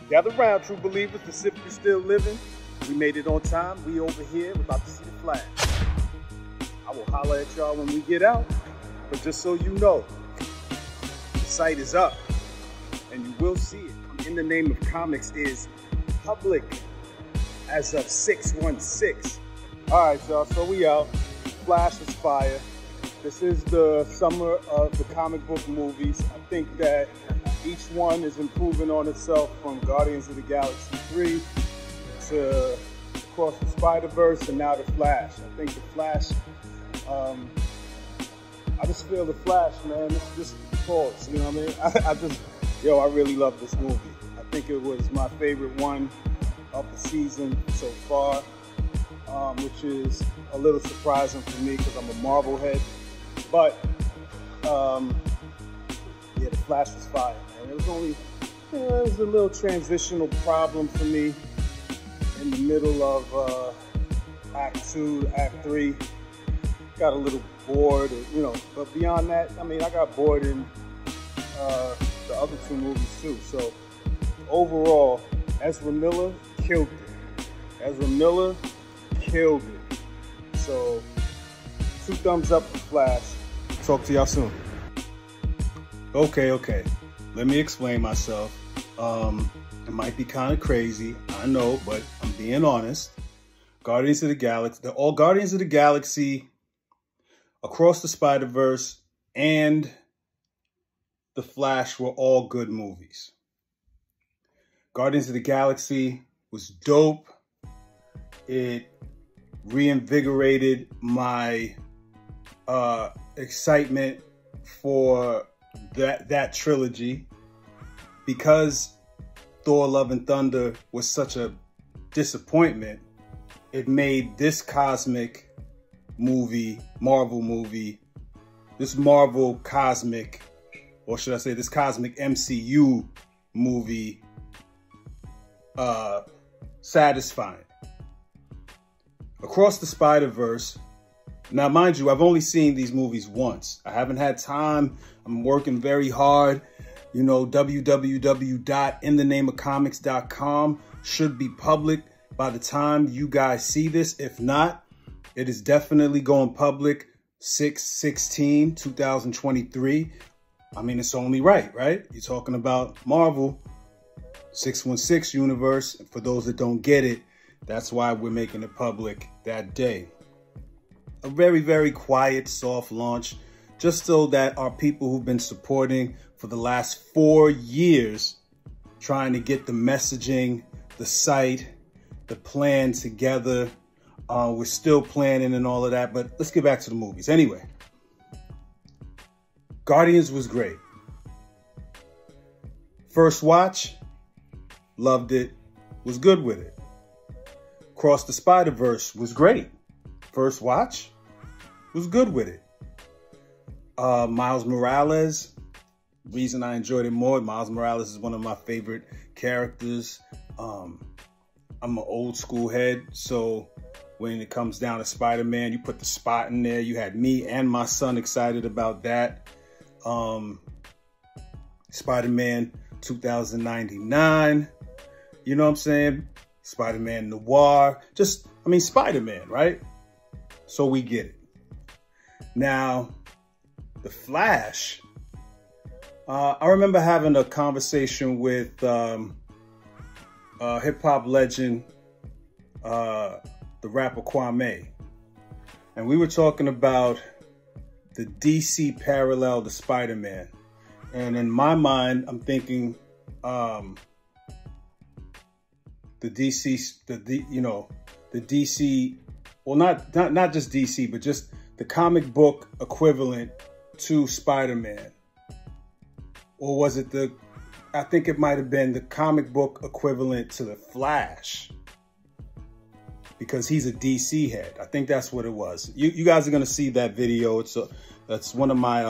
Gather round, true believers, the Sith is still living. We made it on time. We over here. We're about to see the Flash. I will holler at y'all when we get out. But just so you know, the site is up and you will see it. In the Name of Comics is public as of 6/16. All right, y'all. So we out. Flash is fire. This is the summer of the comic book movies. I think that each one is improving on itself, from Guardians of the Galaxy 3 to Across the Spider-Verse and now the Flash. I think the Flash, I just feel the Flash, man. It's just pause, you know what I mean? I really love this movie. I think it was my favorite one of the season so far, which is a little surprising for me because I'm a Marvel head. But, yeah, the Flash was fire, man. It was only, it was a little transitional problem for me in the middle of Act 2 to Act 3. Got a little bored, but beyond that, I mean, I got bored in the other two movies too. So overall, Ezra Miller killed it. Ezra Miller killed it. So 2 thumbs up for Flash. Talk to y'all soon. Okay. Let me explain myself. It might be kind of crazy, I know, but I'm being honest. Guardians of the Galaxy, all Guardians of the Galaxy, Across the Spider-Verse, and The Flash were all good movies. Guardians of the Galaxy was dope. It reinvigorated my excitement for that trilogy, because Thor: Love and Thunder was such a disappointment. It made this cosmic movie, Marvel movie, this Marvel cosmic, or should I say this cosmic MCU movie, satisfying. Across the Spider-Verse, now mind you, I've only seen these movies once. I haven't had time. I'm working very hard. You know, www.inthenameofcomics.com should be public by the time you guys see this. If not, it is definitely going public 6/16/2023. I mean, it's only right? You're talking about Marvel 616 universe. For those that don't get it, that's why we're making it public that day. A very, very quiet, soft launch, just so that our people who've been supporting for the last 4 years, trying to get the messaging, the site, the plan together. We're still planning and all of that, but let's get back to the movies. Anyway, Guardians was great. First watch, loved it, was good with it. Across the Spider-Verse was great. First watch, was good with it. Miles Morales, reason I enjoyed it more, Miles Morales is one of my favorite characters. I'm an old school head, so when it comes down to Spider-Man, you put the spot in there. You had me and my son excited about that. Spider-Man 2099, you know what I'm saying? Spider-Man Noir, Spider-Man, right? So we get it. Now, The Flash, I remember having a conversation with hip-hop legend, the rapper Kwame. And we were talking about the DC parallel to Spider-Man. And in my mind, I'm thinking the DC, well, not just DC, but just the comic book equivalent to Spider-Man. Or was it I think it might have been the comic book equivalent to the Flash, because he's a DC head. I think that's what it was. You guys are gonna see that video. That's one of my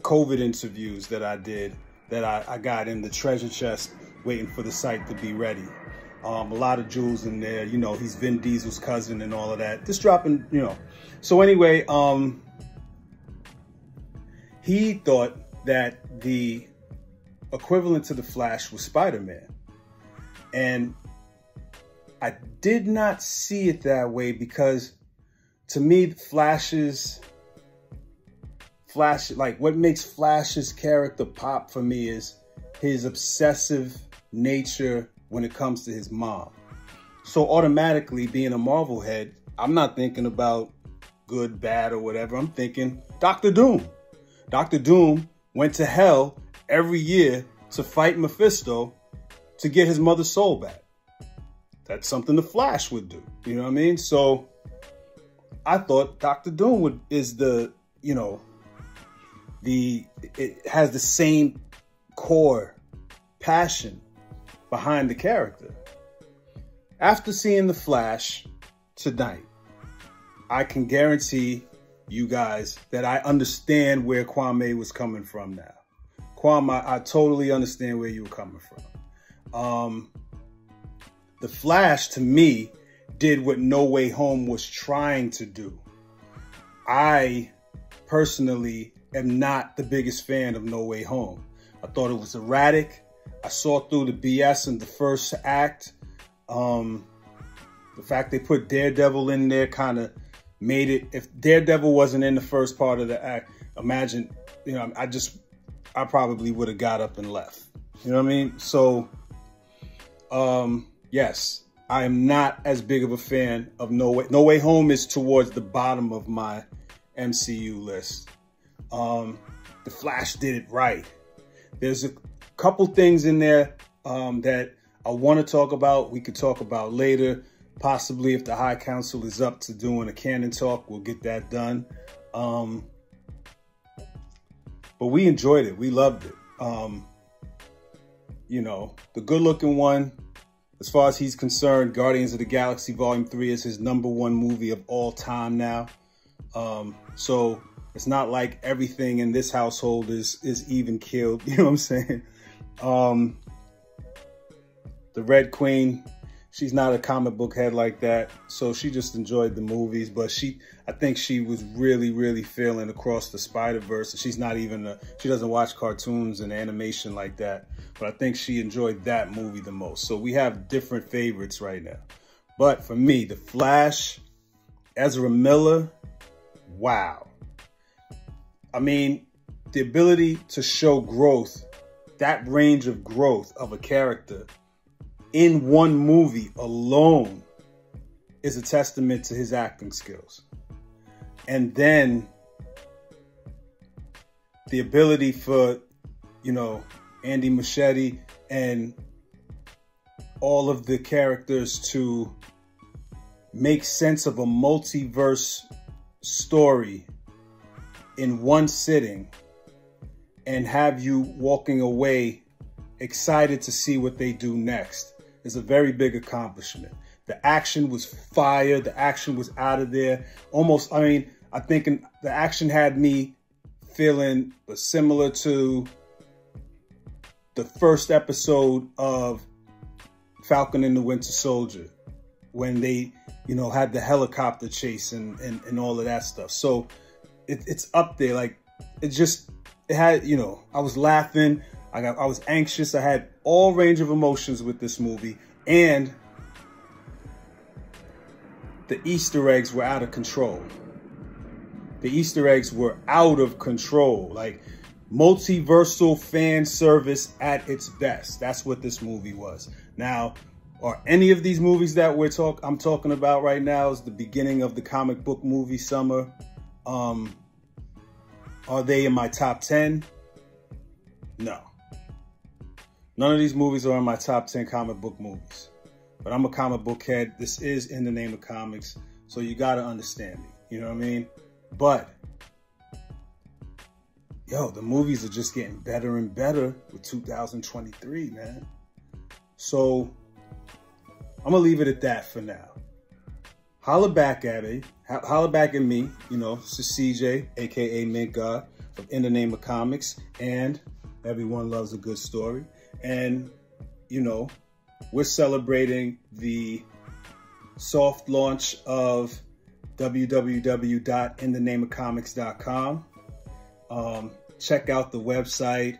COVID interviews that I did, that I got in the treasure chest waiting for the site to be ready. A lot of jewels in there. You know, he's Vin Diesel's cousin and all of that. Just dropping, you know. So anyway, he thought that the equivalent to the Flash was Spider-Man. And I did not see it that way because to me, like what makes Flash's character pop for me is his obsessive nature when it comes to his mom. So automatically, being a Marvel head, I'm not thinking about good, bad, or whatever. I'm thinking Dr. Doom. Dr. Doom went to hell every year to fight Mephisto to get his mother's soul back. That's something the Flash would do. You know what I mean? So I thought Dr. Doom is the, you know, it has the same core passion behind the character. After seeing the Flash tonight, I can guarantee you guys that I understand where Kwame was coming from now. Kwame, I totally understand where you were coming from. The Flash, to me, did what No Way Home was trying to do. I personally am not the biggest fan of No Way Home. I thought it was erratic. I saw through the BS in the first act. The fact they put Daredevil in there kind of made it. If Daredevil wasn't in the first part of the act, imagine, you know, I probably would have got up and left. You know what I mean? So, yes, I am not as big of a fan of No Way. No Way Home is towards the bottom of my MCU list. The Flash did it right. There's a couple things in there that I want to talk about. We could talk about later. Possibly if the High Council is up to doing a canon talk, we'll get that done. But we enjoyed it. We loved it. You know, the good-looking one, as far as he's concerned, Guardians of the Galaxy Volume 3 is his #1 movie of all time now. So it's not like everything in this household is even killed. You know what I'm saying? The Red Queen, she's not a comic book head like that. So she just enjoyed the movies, but I think she was really, really feeling Across the Spider-Verse. She's not even she doesn't watch cartoons and animation like that, but I think she enjoyed that movie the most. So we have different favorites right now. But for me, The Flash, Ezra Miller, wow. I mean, the ability to show growth, that range of growth of a character in one movie alone is a testament to his acting skills. And then the ability for, you know, Andy Muschietti and all of the characters to make sense of a multiverse story in one sitting and have you walking away excited to see what they do next is a very big accomplishment. The action was fire. The action was out of there. Almost, I mean, I think the action had me feeling similar to the first episode of Falcon and the Winter Soldier when they, you know, had the helicopter chase and all of that stuff. So it's up there. Like, it had, you know, I was laughing. I was anxious. I had all range of emotions with this movie, and the Easter eggs were out of control. The Easter eggs were out of control. Like, multiversal fan service at its best. That's what this movie was. Now, are any of these movies that I'm talking about right now is the beginning of the comic book movie summer? Are they in my top 10? No. None of these movies are in my top 10 comic book movies. But I'm a comic book head. This is In the Name of Comics. So you got to understand me. You know what I mean? But, yo, the movies are just getting better and better with 2023, man. So I'm going to leave it at that for now. Holla back at me. Holla back at me. You know, this is CJ, a.k.a. Mint God of In the Name of Comics. And everyone loves a good story. And, you know, we're celebrating the soft launch of www.inthenameofcomics.com. Check out the website.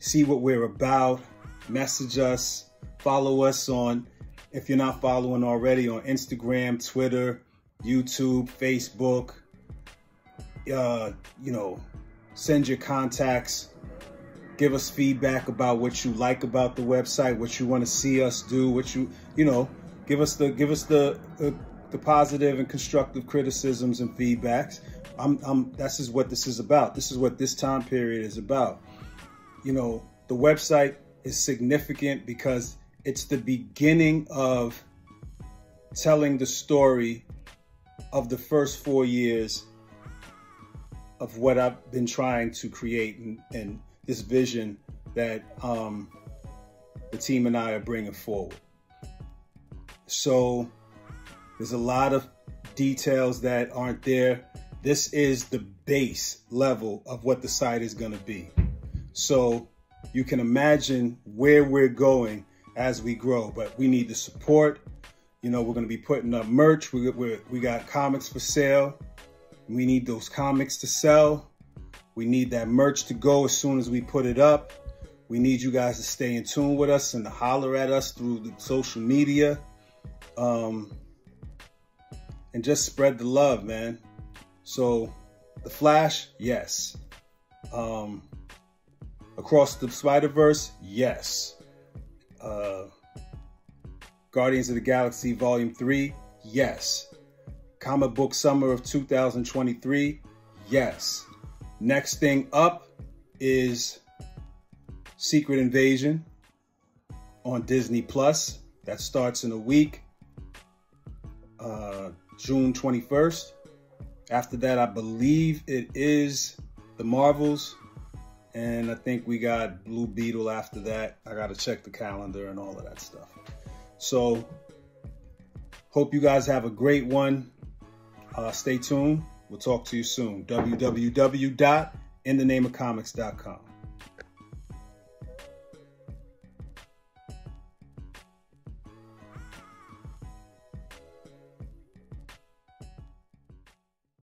see what we're about, message us, follow us on, if you're not following already, on Instagram, Twitter, YouTube, Facebook. You know, send your contacts, give us feedback about what you like about the website, what you want to see us do, what you know, give us the positive and constructive criticisms and feedbacks. This is what this is about. This is what this time period is about. You know, the website is significant because it's the beginning of telling the story of the first 4 years of what I've been trying to create and this vision that the team and I are bringing forward. So there's a lot of details that aren't there. This is the base level of what the site is going to be. So you can imagine where we're going as we grow, but we need the support. You know, we're going to be putting up merch. We got comics for sale. We need those comics to sell. We need that merch to go as soon as we put it up. We need you guys to stay in tune with us and to holler at us through the social media. And just spread the love, man. So The Flash, yes. Across the Spider-Verse, yes. Guardians of the Galaxy Volume 3, yes. Comic Book Summer of 2023, yes. Next thing up is Secret Invasion on Disney Plus. That starts in a week, June 21st. After that, I believe it is The Marvels. And I think we got Blue Beetle after that. I got to check the calendar and all of that stuff. So, hope you guys have a great one. Stay tuned. We'll talk to you soon. www.inthenameofcomics.com.